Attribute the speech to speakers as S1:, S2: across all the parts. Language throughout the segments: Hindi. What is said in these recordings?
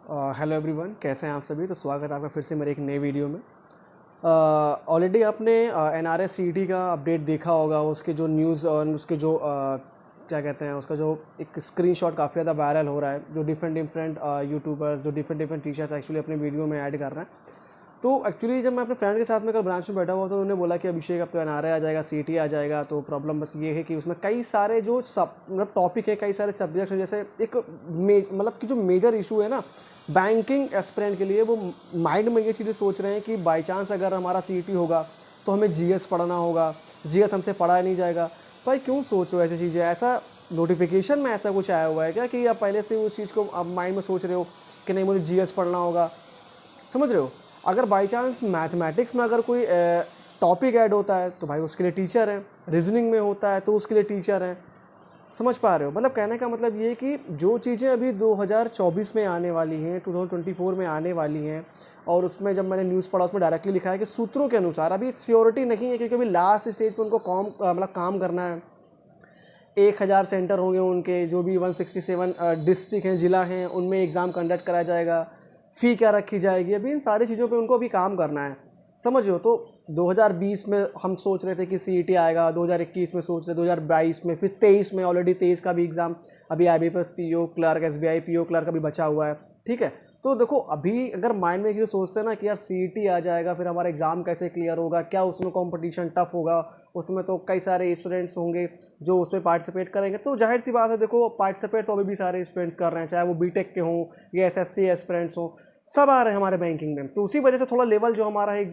S1: हेलो एवरीवन, कैसे हैं आप सभी। तो स्वागत है आपका फिर से मेरे एक नए वीडियो में। ऑलरेडी आपने एनआरएस सीईटी का अपडेट देखा होगा। उसके जो न्यूज़ और उसके जो क्या कहते हैं, उसका जो एक स्क्रीनशॉट काफ़ी ज़्यादा वायरल हो रहा है, जो डिफरेंट यूट्यूबर्स, जो डिफरेंट टीचर्स एक्चुअली अपने वीडियो में ऐड कर रहे हैं। तो एक्चुअली जब मैं अपने फ्रेंड के साथ में कल ब्रांच में बैठा हुआ था, उन्होंने बोला कि अभिषेक अब तो एनआरए आ जाएगा, सीईटी आ जाएगा। तो प्रॉब्लम बस ये है कि उसमें कई सारे जो सब मतलब टॉपिक है, कई सारे सब्जेक्ट हैं। जैसे एक मतलब कि जो मेजर इशू है ना बैंकिंग एस्पिरेंट के लिए, वो माइंड में ये चीज़ें सोच रहे हैं कि बाई चांस अगर हमारा सीईटी होगा तो हमें जीएस पढ़ना होगा, जीएस हमसे पढ़ा नहीं जाएगा। भाई क्यों सोच रहे हो ऐसी चीज़ें? ऐसा नोटिफिकेशन में ऐसा कुछ आया हुआ है क्या कि आप पहले से उस चीज़ को आप माइंड में सोच रहे हो कि नहीं मुझे जीएस पढ़ना होगा? समझ रहे हो? अगर बाई चांस मैथमेटिक्स में अगर कोई टॉपिक ऐड होता है तो भाई उसके लिए टीचर हैं, रीजनिंग में होता है तो उसके लिए टीचर हैं। समझ पा रहे हो? मतलब कहने का मतलब ये कि जो चीज़ें अभी 2024 में आने वाली हैं, 2024 में आने वाली हैं, और उसमें जब मैंने न्यूज़ पढ़ा उसमें डायरेक्टली लिखा है कि सूत्रों के अनुसार अभी श्योरिटी नहीं है, क्योंकि अभी लास्ट स्टेज पे उनको काम करना है। 1000 सेंटर होंगे उनके, जो भी 167 डिस्ट्रिक्ट हैं, ज़िला हैं, उनमें एग्ज़ाम कंडक्ट कराया जाएगा। फ़ी क्या रखी जाएगी, अभी इन सारी चीज़ों पे उनको अभी काम करना है। समझ रहे हो? तो 2020 में हम सोच रहे थे कि सीईटी आएगा, 2021 में सोच रहे, 2022 में, फिर 23 में, ऑलरेडी 23 का भी एग्ज़ाम अभी IBPS PO clerk, SBI PO clerk अभी बचा हुआ है। ठीक है, तो देखो अभी अगर माइंड में ये सोचते हैं ना कि यार सीईटी आ जाएगा, फिर हमारा एग्ज़ाम कैसे क्लियर होगा, क्या उसमें कंपटीशन टफ होगा, उसमें तो कई सारे स्टूडेंट्स होंगे जो उसमें पार्टिसिपेट करेंगे। तो जाहिर सी बात है, देखो पार्टिसिपेट तो अभी भी सारे स्टूडेंट्स कर रहे हैं, चाहे वो बीटेक के हों या एसएससी एस्पिरेंट्स हों, सब आ रहे हैं हमारे बैंकिंग में। तो उसी वजह से थोड़ा लेवल जो हमारा है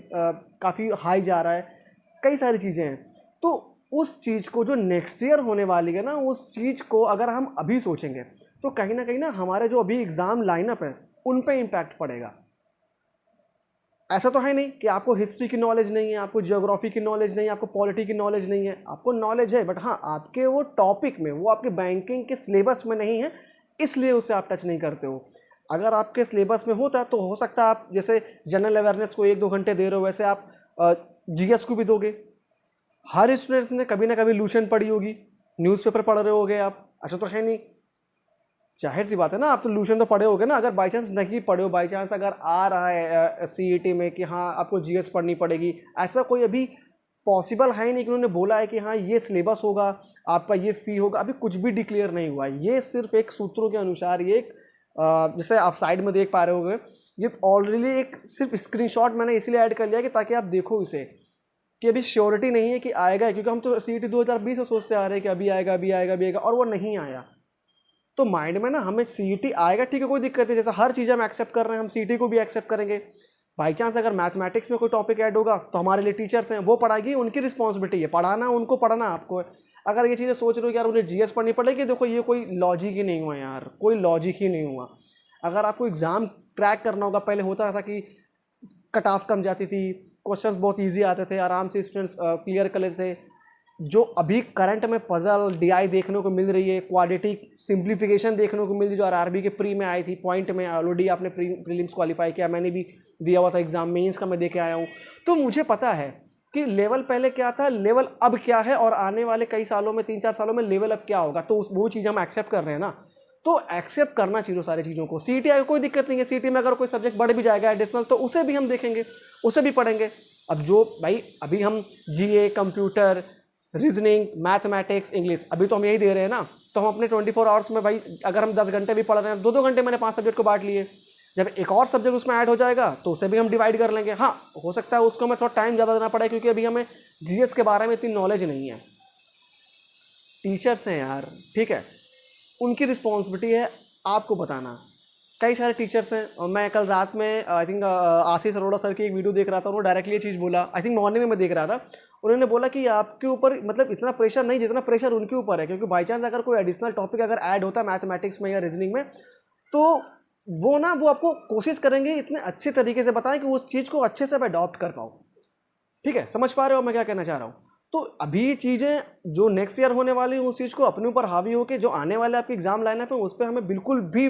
S1: काफ़ी हाई जा रहा है। कई सारी चीज़ें हैं। तो उस चीज़ को जो नेक्स्ट ईयर होने वाली है ना, उस चीज़ को अगर हम अभी सोचेंगे तो कहीं ना हमारे जो अभी एग्ज़ाम लाइनअप है उन पे इम्पैक्ट पड़ेगा। ऐसा तो है नहीं कि आपको हिस्ट्री की नॉलेज नहीं है, आपको ज्योग्राफी की नॉलेज नहीं है, आपको पॉलिटी की नॉलेज नहीं है। आपको नॉलेज है, बट हाँ आपके वो टॉपिक में, वो आपके बैंकिंग के सिलेबस में नहीं है, इसलिए उसे आप टच नहीं करते हो। अगर आपके सिलेबस में होता है तो हो सकता है आप जैसे जनरल अवेयरनेस को 1-2 घंटे दे रहे हो, वैसे आप जीएस को भी दोगे। हर स्टूडेंट्स ने कभी ना कभी लूशन पढ़ी होगी, न्यूज़पेपर पढ़ रहे होगे आप, ऐसा तो है नहीं। जाहिर सी बात है ना, आप तो लूशन तो पढ़े होगे ना। अगर बाई चांस नहीं पढ़े हो, बाई चांस अगर आ रहा है सीईटी में कि हाँ आपको जीएस पढ़नी पड़ेगी, ऐसा कोई अभी पॉसिबल है ही नहीं कि उन्होंने बोला है कि हाँ ये सिलेबस होगा, आपका ये फ़ी होगा। अभी कुछ भी डिक्लेयर नहीं हुआ है। ये सिर्फ एक सूत्रों के अनुसार, ये एक जैसे आप साइड में देख पा रहे होगे, ये ऑलरेडी एक सिर्फ स्क्रीनशॉट मैंने इसलिए ऐड कर लिया कि ताकि आप देखो इसे, कि अभी श्योरिटी नहीं है कि आएगा, क्योंकि हम तो सीईटी 2020 से सोचते आ रहे हैं कि अभी आएगा, अभी आएगा, अभी आएगा, और वो नहीं आया। तो माइंड में ना हमें सीईटी आएगा, ठीक है, कोई दिक्कत नहीं। जैसा हर चीज़ हम एक्सेप्ट कर रहे हैं, हम सीईटी को भी एक्सेप्ट करेंगे। बाई चांस अगर मैथमेटिक्स में कोई टॉपिक ऐड होगा तो हमारे लिए टीचर्स हैं, वो पढ़ाएगी, उनकी रिस्पॉन्सिबिलिटी है पढ़ाना, उनको पढ़ना आपको है। अगर ये चीज़ें सोच रहे हो कि यार मुझे जीएस पढ़नी पड़ेगी, देखो ये कोई लॉजिक ही नहीं हुआ यार, कोई लॉजिक ही नहीं हुआ। अगर आपको एग्ज़ाम क्रैक करना होगा, पहले होता था कि कट ऑफ कम जाती थी, क्वेश्चंस बहुत इजी आते थे, आराम से स्टूडेंट्स क्लियर कर लेते थे। जो अभी करंट में पजल डीआई देखने को मिल रही है, क्वाड्रेटिक सिंप्लीफिकेशन देखने को मिल रही है, जो आरआरबी के प्री में आई थी, पॉइंट में ऑलरेडी आपने प्रीलिम्स क्वालिफाई किया, मैंने भी दिया हुआ था एग्जाम, मेंस का मैं दे के आया हूँ। तो मुझे पता है कि लेवल पहले क्या था, लेवल अब क्या है, और आने वाले कई सालों में, 3-4 सालों में लेवल अब क्या होगा। तो वो चीज़ हम एक्सेप्ट कर रहे हैं ना, तो एक्सेप्ट करना चाहिए सारी चीज़ों को। सीईटी आएगा, कोई दिक्कत नहीं है। सीईटी में अगर कोई सब्जेक्ट बढ़ भी जाएगा एडिशनल, तो उसे भी हम देखेंगे, उसे भी पढ़ेंगे। अब जो भाई अभी हम जीए, कंप्यूटर, रीजनिंग, मैथमेटिक्स, इंग्लिश, अभी तो हम यही दे रहे हैं ना। तो हम अपने 24 आवर्स में भाई अगर हम 10 घंटे भी पढ़ रहे हैं, 2-2 घंटे मैंने 5 सब्जेक्ट को बांट लिए। जब एक और सब्जेक्ट उसमें ऐड हो जाएगा तो उसे भी हम डिवाइड कर लेंगे। हाँ हो सकता है उसको हमें थोड़ा टाइम ज़्यादा देना पड़े, क्योंकि अभी हमें जीएस के बारे में इतनी नॉलेज नहीं है। टीचर्स हैं यार, ठीक है, उनकी रिस्पॉन्सिबिलिटी है आपको बताना। कई सारे टीचर्स हैं, और मैं कल रात में I think Ashish Arora sir की एक वीडियो देख रहा था, उन्होंने डायरेक्टली ये चीज़ बोला, आई थिंक मॉर्निंग में मैं देख रहा था। उन्होंने बोला कि आपके ऊपर मतलब इतना प्रेशर नहीं जितना प्रेशर उनके ऊपर है, क्योंकि बाई चांस अगर कोई एडिशनल टॉपिक अगर ऐड होता है मैथमेटिक्स में या रीजनिंग में, तो वो आपको कोशिश करेंगे इतने अच्छे तरीके से बताएं कि उस चीज़ को अच्छे से आप अडॉप्ट कर पाओ। ठीक है, समझ पा रहे हो मैं क्या कहना चाह रहा हूँ? तो अभी चीज़ें जो नेक्स्ट ईयर होने वाली उस चीज़ को अपने ऊपर हावी होकर, जो आने वाले आपकी एग्जाम लाइनअप है उस पर हमें बिल्कुल भी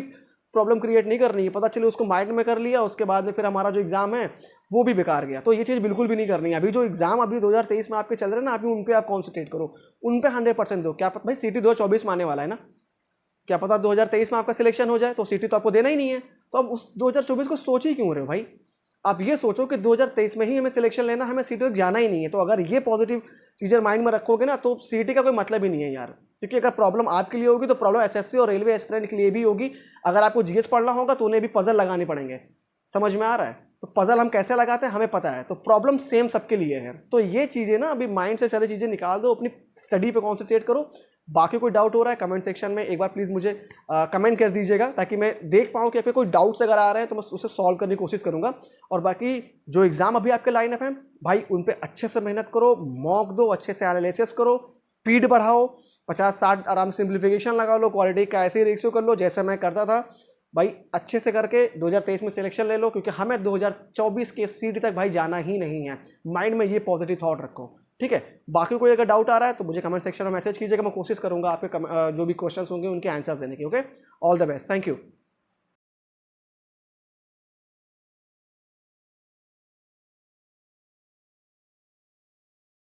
S1: प्रॉब्लम क्रिएट नहीं करनी है। पता चले उसको माइंड में कर लिया, उसके बाद में फिर हमारा जो एग्जाम है वो भी बेकार गया, तो ये चीज़ बिल्कुल भी नहीं करनी है। अभी जो एग्जाम अभी 2023 में आपके चल रहे हैं ना, अभी उन पर आप कॉन्सेंट्रेट करो, उन पर 100% दो। क्या पता भाई सीटी 2024 में आने वाला है ना, क्या पता 2023 में आपका सिलेक्शन हो जाए, तो सीटी तो आपको देना ही नहीं है। तो अब उस 2024 को सोच ही क्यों रहे हो भाई? आप ये सोचो कि 2023 में ही हमें सिलेक्शन लेना, हमें सीटी तक जाना ही नहीं है। तो अगर ये पॉजिटिव चीज़ें माइंड में रखोगे ना, तो सीटी का कोई मतलब ही नहीं है यार। क्योंकि अगर प्रॉब्लम आपके लिए होगी तो प्रॉब्लम एसएससी और रेलवे एस्पिरेंट के लिए भी होगी। अगर आपको जीएस पढ़ना होगा तो उन्हें भी पजल लगाने पड़ेंगे। समझ में आ रहा है? तो पजल हम कैसे लगाते हैं हमें पता है। तो प्रॉब्लम सेम सबके लिए है। तो ये चीज़ें ना अभी माइंड से सारी चीज़ें निकाल दो, अपनी स्टडी पे कॉन्सेंट्रेट करो। बाकी कोई डाउट हो रहा है कमेंट सेक्शन में एक बार प्लीज़ मुझे कमेंट कर दीजिएगा, ताकि मैं देख पाऊँ कि आपके कोई डाउट्स अगर आ रहे हैं तो मैं उसे सॉल्व करने की कोशिश करूँगा। और बाकी जो एग्ज़ाम अभी आपके लाइन अप है भाई, उन पे अच्छे से मेहनत करो, मॉक दो, अच्छे से एनालिसिस करो, स्पीड बढ़ाओ, 50-60 आराम से सिंप्लीफिकेशन लगा लो, क्वालिटी का ऐसे ही रेशियो कर लो जैसे मैं करता था भाई। अच्छे से करके 2023 में सिलेक्शन ले लो, क्योंकि हमें 2024 के सीटी तक भाई जाना ही नहीं है। माइंड में ये पॉजिटिव थॉट रखो, ठीक है। बाकी कोई अगर डाउट आ रहा है तो मुझे कमेंट सेक्शन में मैसेज कीजिएगा, मैं कोशिश करूंगा आपके जो भी क्वेश्चंस होंगे उनके आंसर्स देने की। Okay, all the best, thank you.